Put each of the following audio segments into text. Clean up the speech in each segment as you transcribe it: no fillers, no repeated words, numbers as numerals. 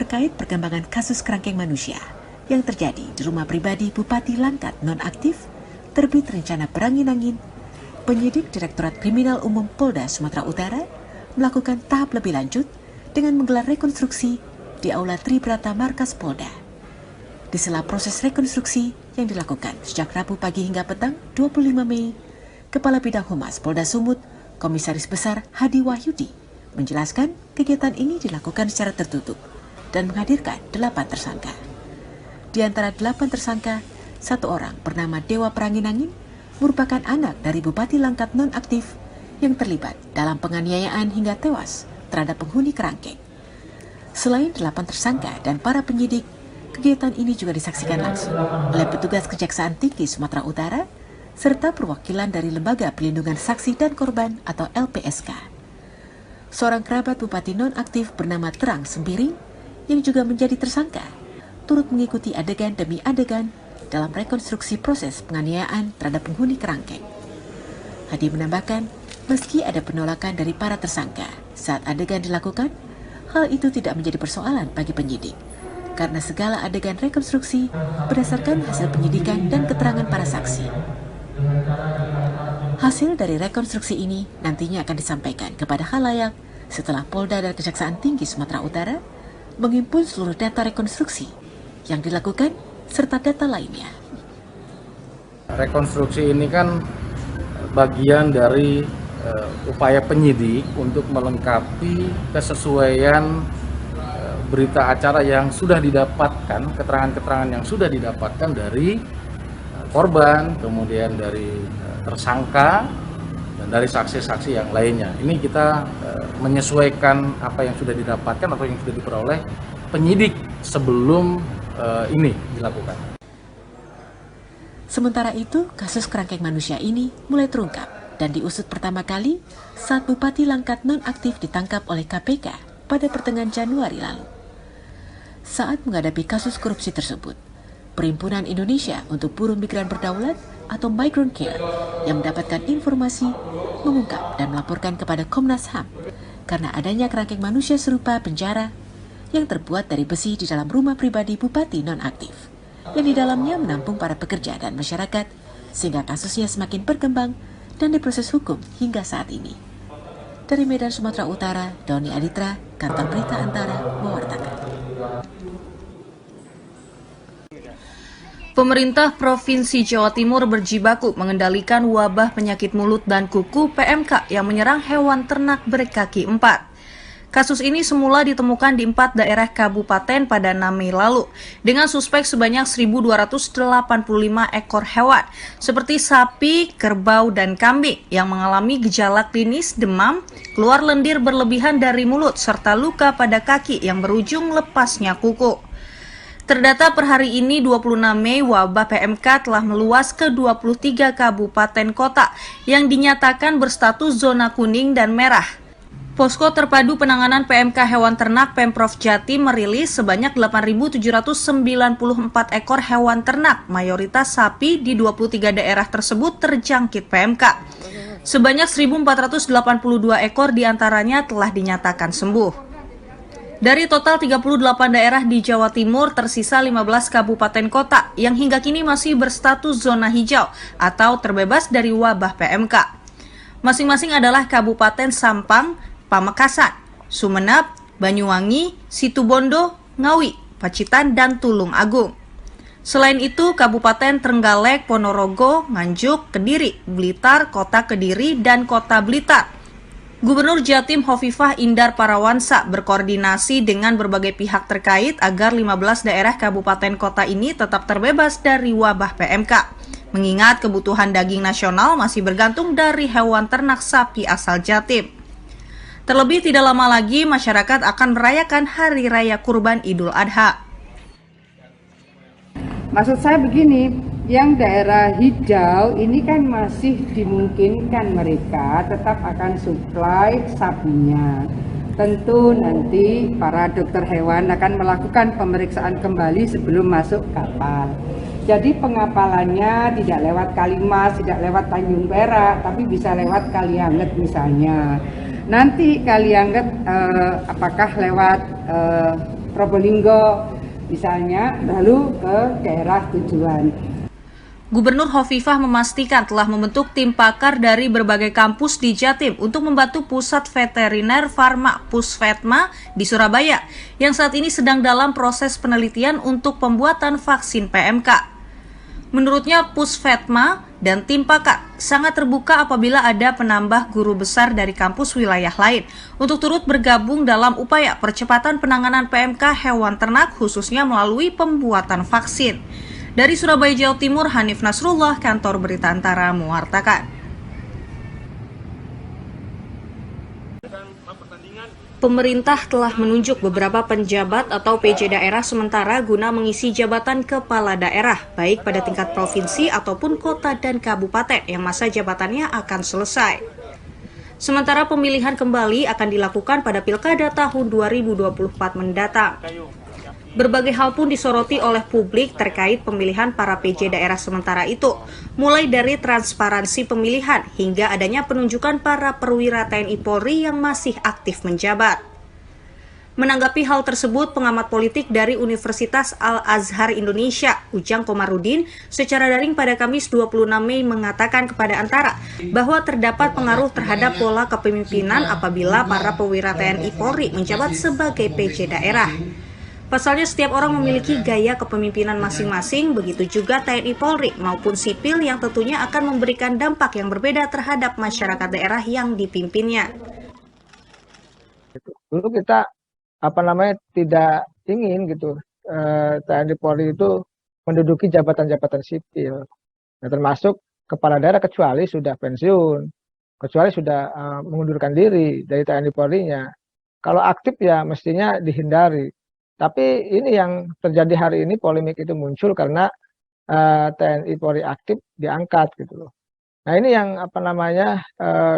terkait perkembangan kasus kerangkeng manusia yang terjadi di rumah pribadi Bupati Langkat nonaktif, terbit rencana berangin-angin, penyidik Direktorat Kriminal Umum Polda Sumatera Utara melakukan tahap lebih lanjut dengan menggelar rekonstruksi di Aula Tribrata Markas Polda. Di sela proses rekonstruksi yang dilakukan sejak Rabu pagi hingga petang 25 Mei, Kepala Bidang Humas Polda Sumut, Komisaris Besar Hadi Wahyudi, menjelaskan kegiatan ini dilakukan secara tertutup dan menghadirkan 8 tersangka. Di antara 8 tersangka, 1 orang bernama Dewa Perangin-angin merupakan anak dari Bupati Langkat nonaktif yang terlibat dalam penganiayaan hingga tewas terhadap penghuni kerangkeng. Selain 8 tersangka dan para penyidik, kegiatan ini juga disaksikan langsung oleh petugas Kejaksaan Tinggi Sumatera Utara serta perwakilan dari Lembaga Pelindungan Saksi dan Korban atau LPSK. Seorang kerabat Bupati nonaktif bernama Terang Sembiring yang juga menjadi tersangka turut mengikuti adegan demi adegan dalam rekonstruksi proses penganiayaan terhadap penghuni kerangkeng. Hadi menambahkan, meski ada penolakan dari para tersangka saat adegan dilakukan, hal itu tidak menjadi persoalan bagi penyidik, karena segala adegan rekonstruksi berdasarkan hasil penyidikan dan keterangan para saksi. Hasil dari rekonstruksi ini nantinya akan disampaikan kepada khalayak setelah Polda dan Kejaksaan Tinggi Sumatera Utara menghimpun seluruh data rekonstruksi yang dilakukan serta data lainnya. Rekonstruksi ini kan bagian dari upaya penyidik untuk melengkapi kesesuaian berita acara yang sudah didapatkan, keterangan-keterangan yang sudah didapatkan dari korban, kemudian dari tersangka, dan dari saksi-saksi yang lainnya. Ini kita menyesuaikan apa yang sudah didapatkan atau yang sudah diperoleh penyidik sebelum ini dilakukan. Sementara itu, kasus kerangkeng manusia ini mulai terungkap dan diusut pertama kali saat Bupati Langkat nonaktif ditangkap oleh KPK pada pertengahan Januari lalu. Saat menghadapi kasus korupsi tersebut, Perhimpunan Indonesia untuk Buruh Migran Berdaulat atau Migrant Care yang mendapatkan informasi mengungkap dan melaporkan kepada Komnas HAM karena adanya kerangkeng manusia serupa penjara yang terbuat dari besi di dalam rumah pribadi Bupati nonaktif yang di dalamnya menampung para pekerja dan masyarakat sehingga kasusnya semakin berkembang dan diproses hukum hingga saat ini. Dari Medan, Sumatera Utara, Doni Aditra, Kantor Berita Antara mewartakan. Pemerintah Provinsi Jawa Timur berjibaku mengendalikan wabah penyakit mulut dan kuku PMK yang menyerang hewan ternak berkaki 4. Kasus ini semula ditemukan di 4 daerah kabupaten pada 6 Mei lalu, dengan suspek sebanyak 1.285 ekor hewan, seperti sapi, kerbau, dan kambing yang mengalami gejala klinis demam, keluar lendir berlebihan dari mulut, serta luka pada kaki yang berujung lepasnya kuku. Terdata per hari ini 26 Mei, wabah PMK telah meluas ke 23 kabupaten kota yang dinyatakan berstatus zona kuning dan merah. Posko Terpadu Penanganan PMK Hewan Ternak Pemprov Jatim merilis sebanyak 8.794 ekor hewan ternak, mayoritas sapi di 23 daerah tersebut terjangkit PMK. Sebanyak 1.482 ekor diantaranya telah dinyatakan sembuh. Dari total 38 daerah di Jawa Timur, tersisa 15 kabupaten kota yang hingga kini masih berstatus zona hijau atau terbebas dari wabah PMK. Masing-masing adalah Kabupaten Sampang, Pamekasan, Sumeneb, Banyuwangi, Situbondo, Ngawi, Pacitan, dan Tulung Agung. Selain itu, Kabupaten Trenggalek, Ponorogo, Nganjuk, Kediri, Blitar, Kota Kediri, dan Kota Blitar. Gubernur Jatim Hovifah Indar Parawansa berkoordinasi dengan berbagai pihak terkait agar 15 daerah kabupaten kota ini tetap terbebas dari wabah PMK, mengingat kebutuhan daging nasional masih bergantung dari hewan ternak sapi asal Jatim. Terlebih tidak lama lagi masyarakat akan merayakan Hari Raya Kurban Idul Adha. Maksud saya begini, yang daerah hijau ini kan masih dimungkinkan mereka tetap akan suplai sapinya. Tentu nanti para dokter hewan akan melakukan pemeriksaan kembali sebelum masuk kapal. Jadi pengapalannya tidak lewat Kalimas, tidak lewat Tanjung Perak, tapi bisa lewat Kalianget misalnya. Nanti Kalianget apakah lewat Probolinggo misalnya, lalu ke daerah tujuan. Gubernur Hovifah memastikan telah membentuk tim pakar dari berbagai kampus di Jatim untuk membantu Pusat Veteriner Farma Pusvetma di Surabaya yang saat ini sedang dalam proses penelitian untuk pembuatan vaksin PMK. Menurutnya Pusvetma dan tim pakar sangat terbuka apabila ada penambah guru besar dari kampus wilayah lain untuk turut bergabung dalam upaya percepatan penanganan PMK hewan ternak khususnya melalui pembuatan vaksin. Dari Surabaya, Jawa Timur, Hanif Nasrullah, Kantor Berita Antara mewartakan. Pemerintah telah menunjuk beberapa penjabat atau PJ daerah sementara guna mengisi jabatan kepala daerah, baik pada tingkat provinsi ataupun kota dan kabupaten yang masa jabatannya akan selesai. Sementara pemilihan kembali akan dilakukan pada Pilkada tahun 2024 mendatang. Berbagai hal pun disoroti oleh publik terkait pemilihan para PJ daerah sementara itu, mulai dari transparansi pemilihan hingga adanya penunjukan para perwira TNI Polri yang masih aktif menjabat. Menanggapi hal tersebut, pengamat politik dari Universitas Al-Azhar Indonesia, Ujang Komarudin, secara daring pada Kamis 26 Mei mengatakan kepada Antara bahwa terdapat pengaruh terhadap pola kepemimpinan apabila para perwira TNI Polri menjabat sebagai PJ daerah. Pasalnya setiap orang memiliki gaya kepemimpinan masing-masing, begitu juga TNI Polri maupun sipil yang tentunya akan memberikan dampak yang berbeda terhadap masyarakat daerah yang dipimpinnya. Dulu kita tidak ingin gitu TNI Polri itu menduduki jabatan-jabatan sipil, nah, termasuk kepala daerah kecuali sudah pensiun, kecuali sudah mengundurkan diri dari TNI Polri-nya. Kalau aktif ya mestinya dihindari. Tapi ini yang terjadi hari ini, polemik itu muncul karena TNI Polri aktif diangkat gitu loh. Nah ini yang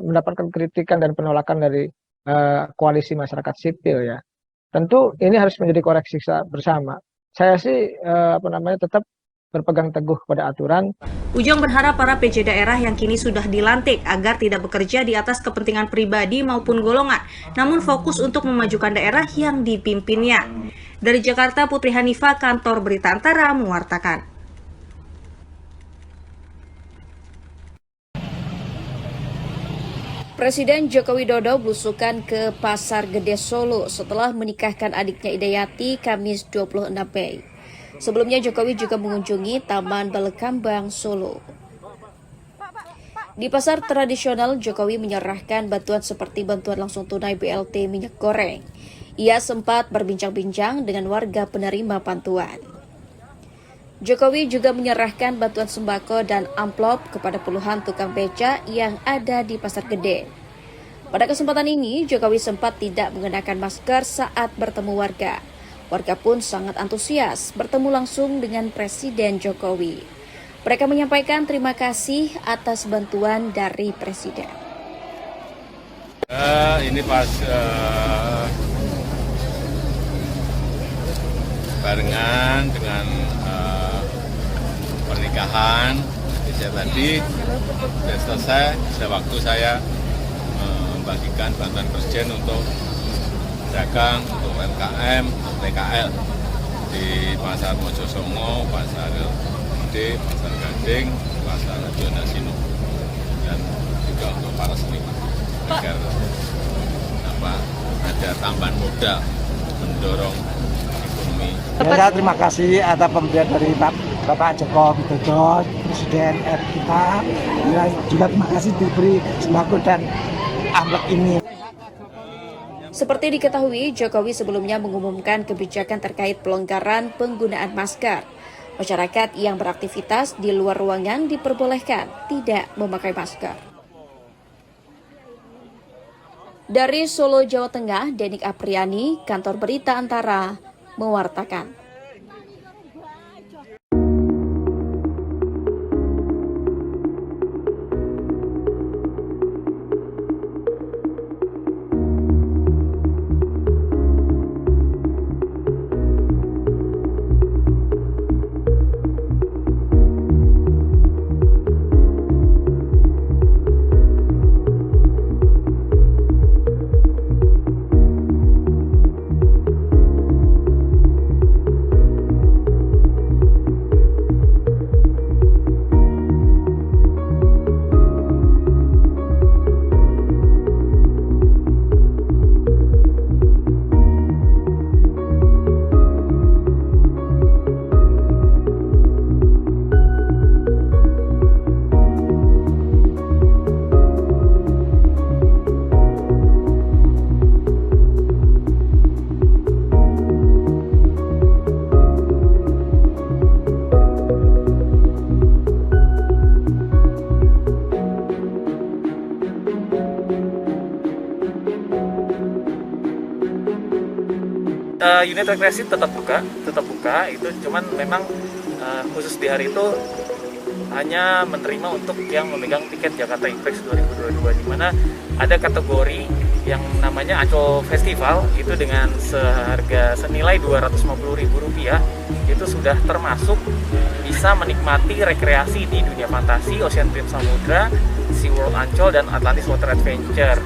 mendapatkan kritikan dan penolakan dari koalisi masyarakat sipil ya. Tentu ini harus menjadi koreksi bersama. Saya sih tetap berpegang teguh pada aturan. Ujang berharap para PJ daerah yang kini sudah dilantik agar tidak bekerja di atas kepentingan pribadi maupun golongan, namun fokus untuk memajukan daerah yang dipimpinnya. Dari Jakarta, Putri Hanifah, Kantor Berita Antara mewartakan. Presiden Joko Widodo belusukan ke Pasar Gede Solo setelah menikahkan adiknya Idayati Kamis 26 Mei. Sebelumnya Jokowi juga mengunjungi Taman Balekambang Solo. Di pasar tradisional, Jokowi menyerahkan bantuan seperti bantuan langsung tunai BLT minyak goreng. Ia sempat berbincang-bincang dengan warga penerima bantuan. Jokowi juga menyerahkan bantuan sembako dan amplop kepada puluhan tukang beca yang ada di Pasar Gede. Pada kesempatan ini, Jokowi sempat tidak mengenakan masker saat bertemu warga. Warga pun sangat antusias bertemu langsung dengan Presiden Jokowi. Mereka menyampaikan terima kasih atas bantuan dari Presiden. Ini pas barengan dengan pernikahan. Saya tadi sudah selesai, sudah waktu saya membagikan bantuan Presiden untuk dagang, untuk UMKM, untuk PKL di Pasar Mojosongo, Pasar Gede, Pasar Gading, Pasar Jondasino, dan juga untuk para seniman agar ada tambahan modal mendorong ekonomi. Saya terima kasih atas pemberian dari Bapak Joko Widodo, Presiden kita. Juga terima kasih diberi sembako dan amplop ini. Seperti diketahui, Jokowi sebelumnya mengumumkan kebijakan terkait pelonggaran penggunaan masker. Masyarakat yang beraktivitas di luar ruangan diperbolehkan tidak memakai masker. Dari Solo, Jawa Tengah, Denik Apriani, Kantor Berita Antara, mewartakan. unit rekreasi tetap buka itu, cuman memang khusus di hari itu hanya menerima untuk yang memegang tiket Jakarta Impact 2022, di mana ada kategori yang namanya Ancol Festival, itu dengan seharga senilai Rp250.000 itu sudah termasuk bisa menikmati rekreasi di dunia fantasi, Ocean Dream Samudra, SeaWorld Ancol, dan Atlantis Water Adventure.